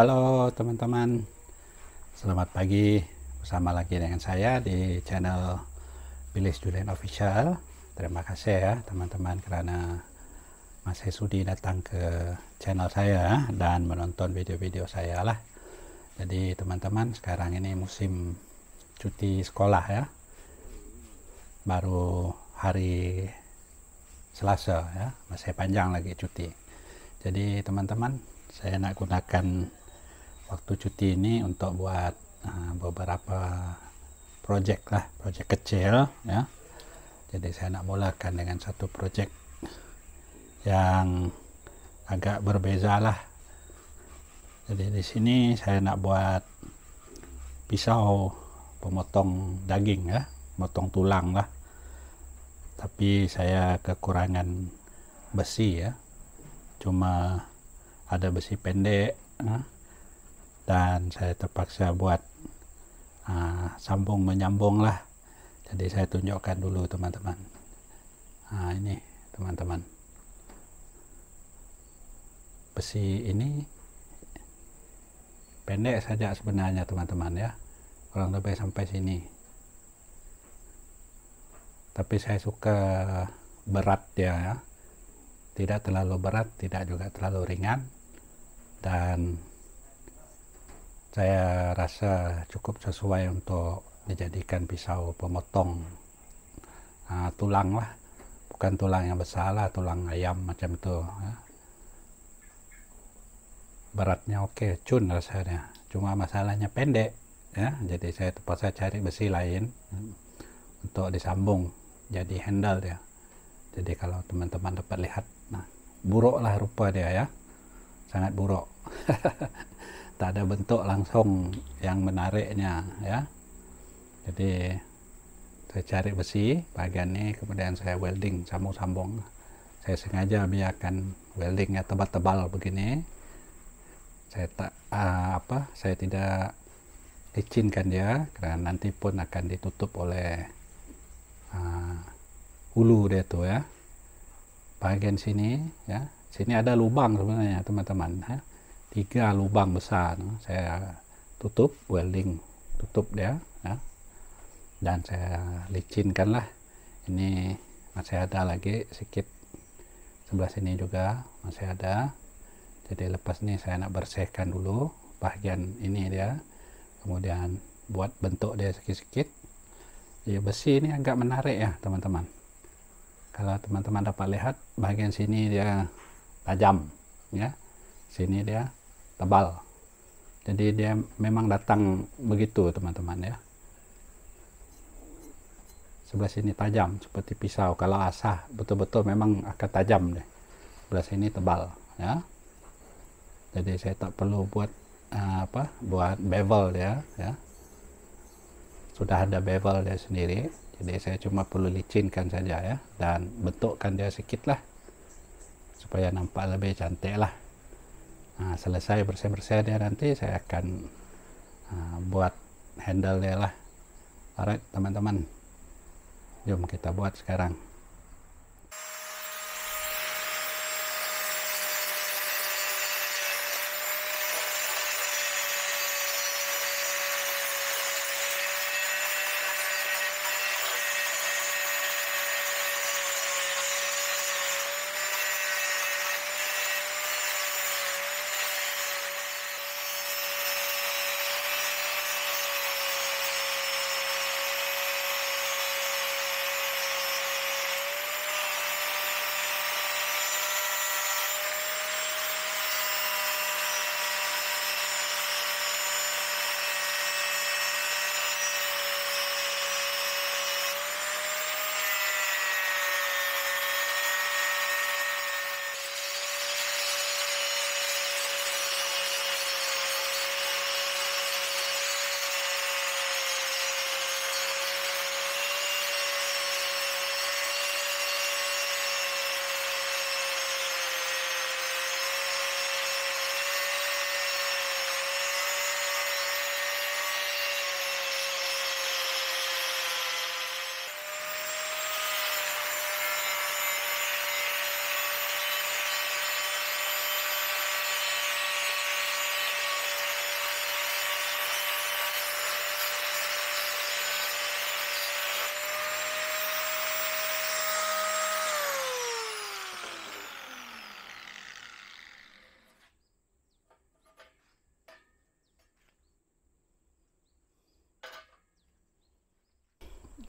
Halo teman-teman, selamat pagi. Bersama lagi dengan saya di channel Bilis Julian Official. Terima kasih ya teman-teman karena masih sudi datang ke channel saya dan menonton video-video saya lah. Jadi teman-teman, sekarang ini musim cuti sekolah ya. Baru hari Selasa ya, masih panjang lagi cuti. Jadi teman-teman, saya nak gunakan waktu cuti ini untuk buat beberapa project lah, project kecil ya. Jadi saya nak mulakan dengan satu project yang agak berbeza lah. Jadi di sini saya nak buat pisau pemotong daging ya, potong tulang lah. Tapi saya kekurangan besi ya, cuma ada besi pendek ya. Dan saya terpaksa buat sambung menyambung lah. Jadi saya tunjukkan dulu teman-teman. Ini teman-teman, besi ini pendek saja sebenarnya teman-teman ya, kurang lebih sampai sini. Tapi saya suka berat dia ya, tidak terlalu berat, tidak juga terlalu ringan, dan saya rasa cukup sesuai untuk dijadikan pisau pemotong tulang lah, bukan tulang yang besar lah, tulang ayam macam itu ya. Beratnya oke, cun rasanya, cuma masalahnya pendek ya. Jadi saya terpaksa cari besi lain untuk disambung jadi handle dia. Jadi kalau teman-teman dapat lihat, nah buruk lah rupa dia ya, sangat buruk. Tak ada bentuk langsung yang menariknya ya. Jadi saya cari besi bagian ini, kemudian saya welding, sambung-sambung. Saya sengaja biarkan weldingnya tebal-tebal begini. Saya tidak licinkan dia karena nanti pun akan ditutup oleh hulu dia tuh ya. Bagian sini ya, sini ada lubang sebenarnya teman-teman ya. 3 lubang besar, saya tutup, welding tutup dia ya. Dan saya licinkan lah. Ini masih ada lagi sedikit, sebelah sini juga masih ada. Jadi lepas ini saya nak bersihkan dulu bagian ini dia, kemudian buat bentuk dia sedikit-sedikit. Ya, besi ini agak menarik ya teman-teman. Kalau teman-teman dapat lihat, bagian sini dia tajam ya, sini dia tebal. Jadi dia memang datang begitu teman-teman ya. Sebelah sini tajam seperti pisau, kalau asah betul-betul memang akan tajam deh. Sebelah sini tebal ya. Jadi saya tak perlu buat buat bevel dia ya. Sudah ada bevel dia sendiri. Jadi saya cuma perlu licinkan saja ya, dan bentukkan dia sedikit lah supaya nampak lebih cantik lah. Selesai bersih-bersih dia, nanti saya akan buat handle dia lah. Alright teman-teman, jom kita buat sekarang.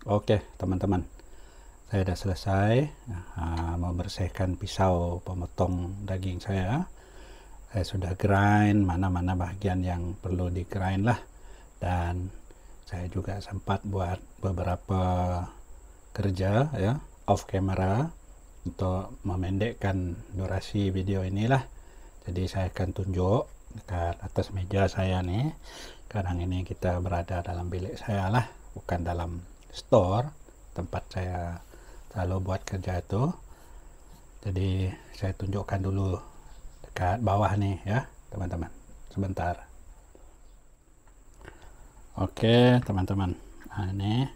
Oke teman-teman, saya sudah selesai membersihkan pisau pemotong daging saya. Saya sudah grind mana-mana bagian yang perlu di grind lah, dan saya juga sempat buat beberapa kerja ya off camera untuk memendekkan durasi video inilah. Jadi saya akan tunjuk dekat atas meja saya nih. Sekarang ini kita berada dalam bilik saya lah, bukan dalam store tempat saya selalu buat kerja itu. Jadi saya tunjukkan dulu dekat bawah nih ya teman-teman, sebentar. Oke teman-teman, nah ini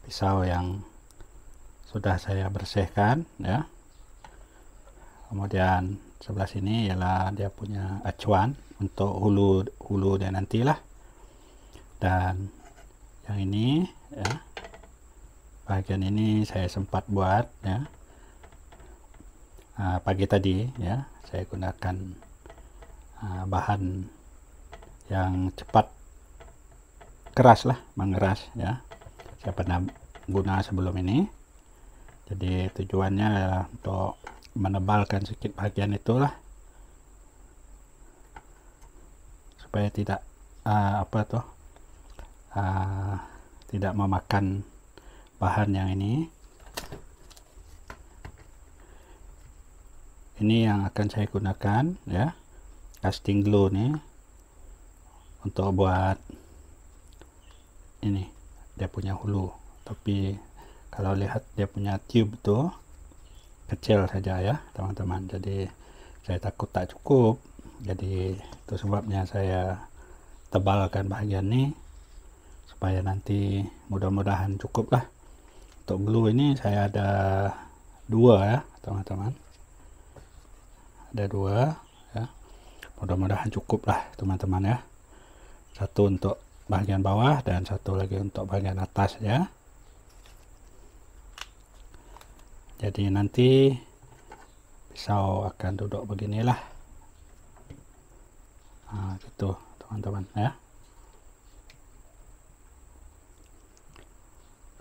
pisau yang sudah saya bersihkan ya. Kemudian sebelah sini ialah dia punya acuan untuk hulu dia nantilah, dan yang ini ya, bagian ini saya sempat buat ya pagi tadi ya. Saya gunakan bahan yang cepat keras lah, mengeras ya. Saya pernah guna sebelum ini, jadi tujuannya adalah untuk menebalkan sedikit bagian itulah, supaya tidak tidak memakan bahan yang ini yang akan saya gunakan ya, casting glue nih untuk buat ini dia punya hulu. Tapi kalau lihat dia punya tube tuh kecil saja ya teman-teman, jadi saya takut tak cukup, jadi itu sebabnya saya tebalkan bagian ini supaya nanti mudah-mudahan cukup lah. Untuk glue ini saya ada 2 ya teman-teman, ada 2 ya, mudah-mudahan cukup lah teman-teman ya. Satu untuk bagian bawah dan satu lagi untuk bagian atas ya. Jadi nanti pisau akan duduk beginilah, gitu teman-teman ya.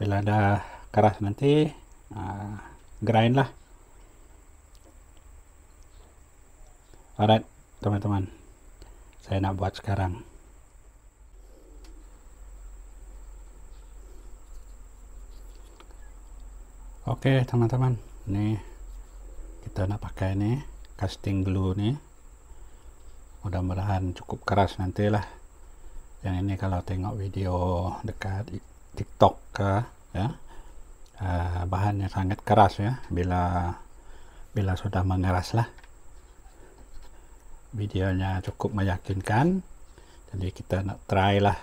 Bila ada keras nanti grind lah. Alright teman-teman, saya nak buat sekarang. Oke teman-teman, ini kita nak pakai ini casting glue nih, mudah-mudahan cukup keras nantilah. Yang ini kalau tengok video dekat TikTok ya, bahannya sangat keras ya, bila sudah mengeras lah, videonya cukup meyakinkan. Jadi kita nak try lah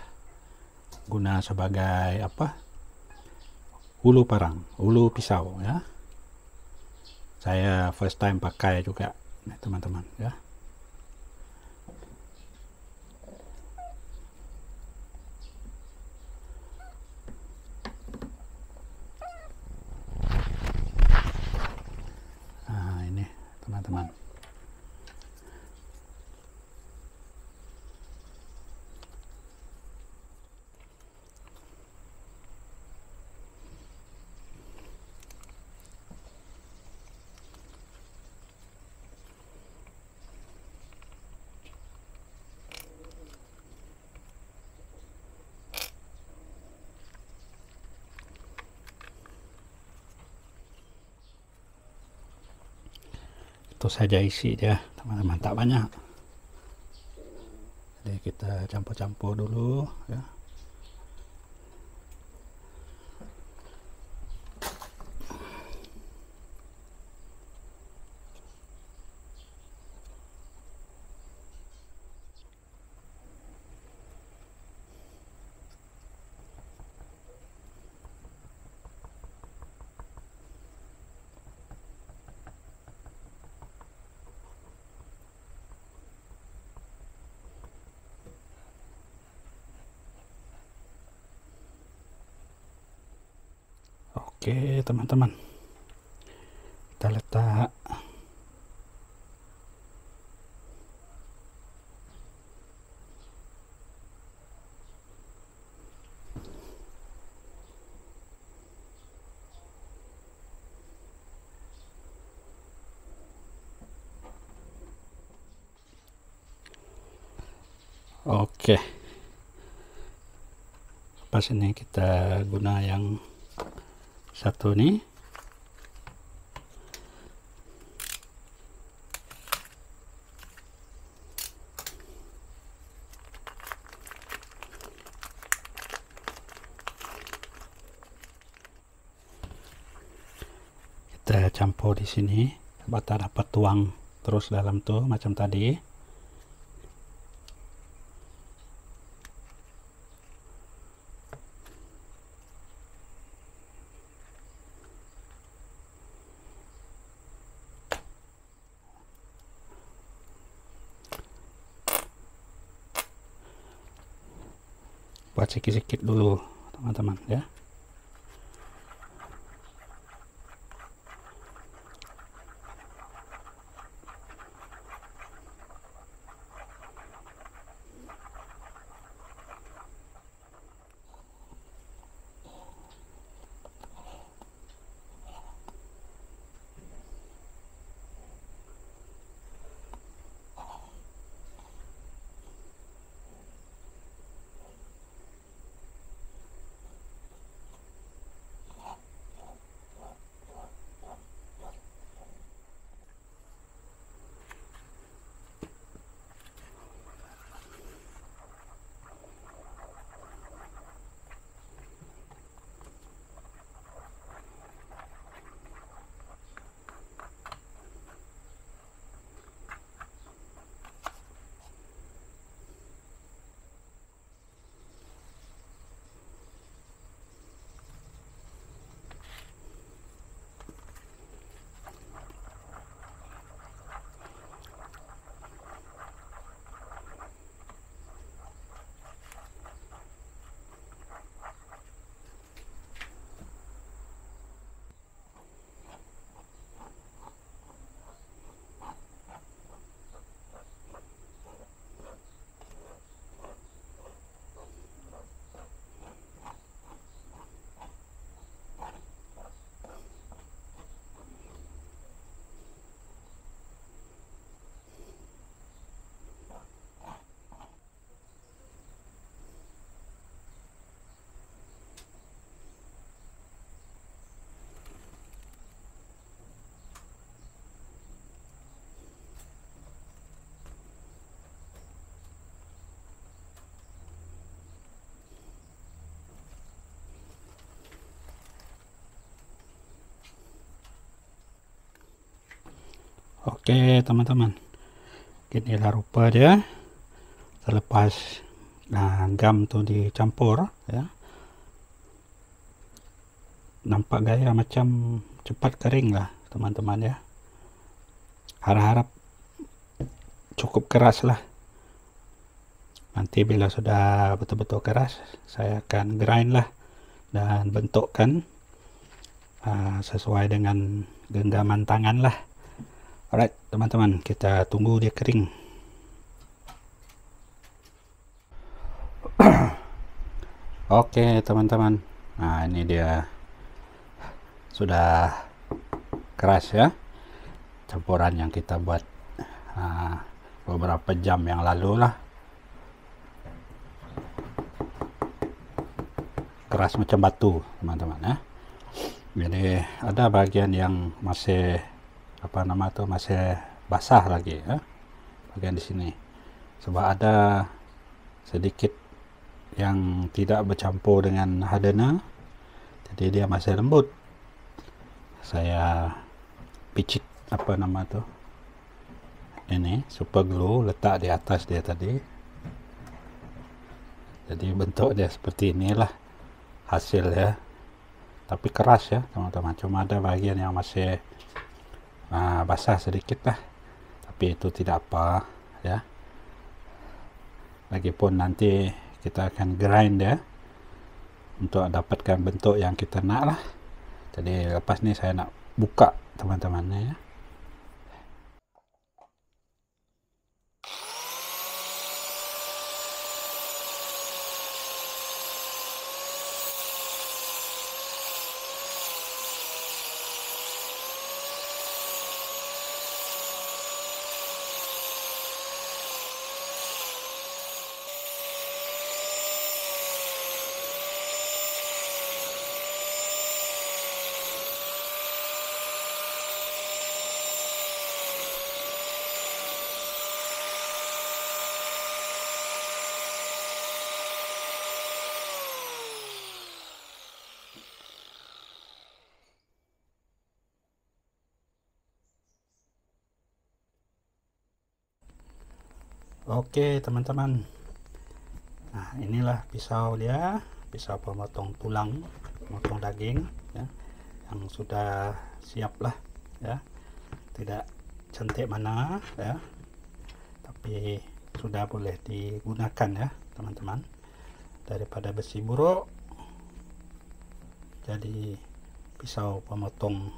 guna sebagai hulu parang, hulu pisau ya. Saya first time pakai juga teman-teman ya. Ini teman-teman. Itu saja isi dia teman-teman, tak banyak. Jadi kita campur-campur dulu ya. Oke teman-teman, kita letak Oke, pas ini kita guna yang satu nih. Kita campur di sini, bata dapat tuang terus dalam tuh macam tadi. Buat sikit-sikit dulu teman-teman ya. Oke teman-teman, inilah rupa dia selepas gam tuh dicampur ya. Nampak gaya macam cepat kering lah teman-teman ya. Harap-harap cukup keras lah. Nanti bila sudah betul-betul keras, saya akan grind lah dan bentukkan sesuai dengan genggaman tangan lah. Alright teman-teman, kita tunggu dia kering. Oke teman-teman, nah ini dia sudah keras ya, campuran yang kita buat beberapa jam yang lalu lah. Keras macam batu teman-teman ya. Jadi ada bagian yang masih masih basah lagi ya, bagian di sini, sebab ada sedikit yang tidak bercampur dengan hardener, jadi dia masih lembut. Saya picit ini super glue, letak di atas dia tadi, jadi bentuk dia seperti inilah hasil ya. Tapi keras ya teman-teman, cuma ada bagian yang masih basah sedikit lah, tapi itu tidak apa ya. Lagipun nanti kita akan grind ya untuk dapatkan bentuk yang kita nak lah. Jadi lepas ni saya nak buka teman-teman ya. Oke teman-teman, nah inilah pisau dia, pisau pemotong tulang, pemotong daging ya, yang sudah siap lah ya, tidak cantik mana ya, tapi sudah boleh digunakan ya teman-teman. Daripada besi buruk jadi pisau pemotong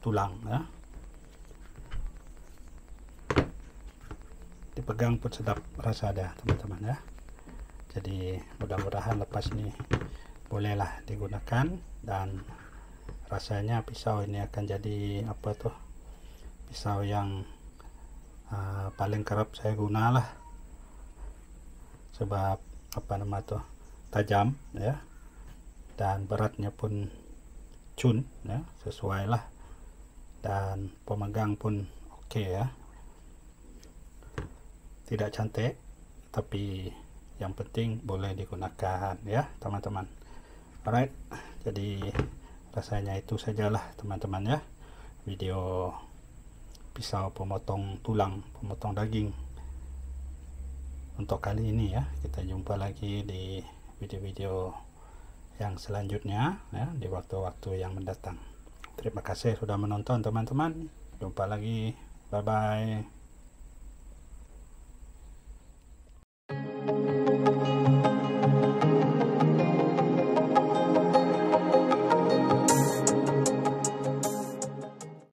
tulang ya, dipegang pun sedap rasa ada teman-teman ya. Jadi mudah-mudahan lepas ini bolehlah digunakan, dan rasanya pisau ini akan jadi apa tuh, pisau yang paling kerap saya guna lah, sebab apa nama tuh, tajam ya, dan beratnya pun cun ya, sesuai lah, dan pemegang pun oke ya, tidak cantik tapi yang penting boleh digunakan ya teman-teman. Alright, jadi rasanya itu sajalah teman-teman ya, video pisau pemotong tulang, pemotong daging untuk kali ini ya. Kita jumpa lagi di video-video yang selanjutnya ya, di waktu-waktu yang mendatang. Terima kasih sudah menonton teman-teman, jumpa lagi, bye bye.